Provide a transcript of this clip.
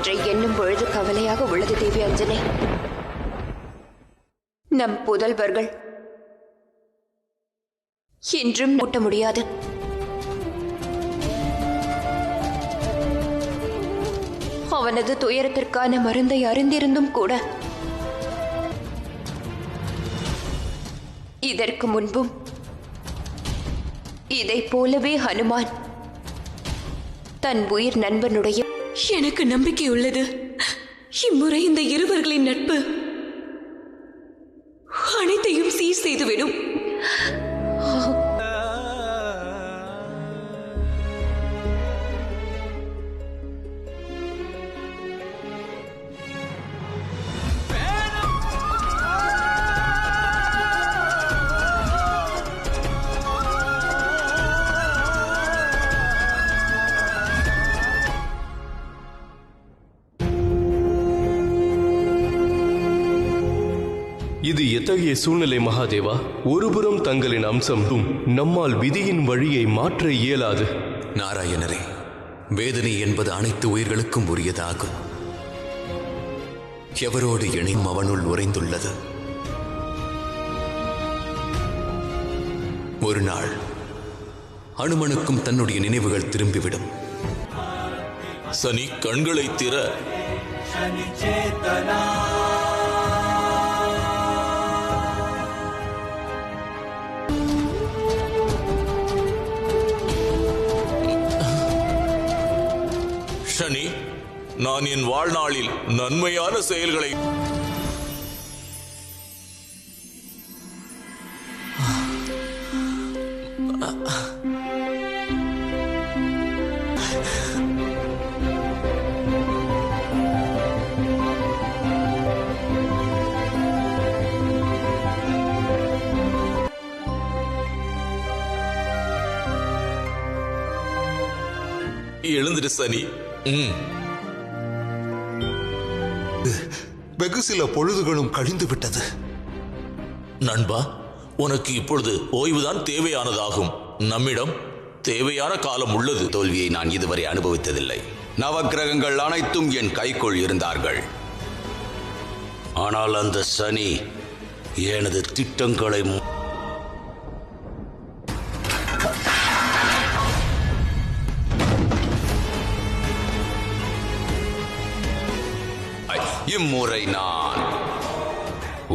ஒன்றை எண்ணும் பொழுது கவலையாக உள்ளது தேவி அஞ்சனை. நம் புதல்வர்கள் இன்றும் மூட்ட முடியாது. அவனது துயரத்திற்கான மருந்தை அறிந்திருந்தும் கூட இதற்கு முன்பும் இதை போலவே ஹனுமான் தன் உயிர் நண்பனுடைய எனக்கு நம்பிக்கை உள்ளது. இம்முறை இந்த இருவர்களின் நட்பு அனைத்தையும் சீர் செய்துவிடும். இது எத்தகைய சூழ்நிலை மகாதேவா? ஒருபுறம் தங்களின் அம்சம் நம்மால் விதியின் வழியை மாற்ற இயலாது. நாராயணரே, வேதனை என்பது அனைத்து உயிர்களுக்கும் உரியதாகும். எவரோடு இணையும் அவனுள் உறைந்துள்ளது. ஒரு நாள் அனுமனுக்கும் தன்னுடைய நினைவுகள் திரும்பிவிடும். சனி கண்களை திற. சனி, நான் என் வாழ்நாளில் நன்மையான செயல்களை எழுந்திரு சனி. வெகு சில பொழுதுகளும் கழிந்து விட்டது. நண்பா, உனக்கு இப்பொழுது ஓய்வுதான் தேவையானதாகும். நம்மிடம் தேவையான காலம் உள்ளது. தோல்வியை நான் இதுவரை அனுபவித்ததில்லை. நவக்கிரகங்கள் அனைத்தும் என் கைக்குள் இருந்தார்கள். ஆனால் அந்த சனி எனது திட்டங்களை இம்முறை நான்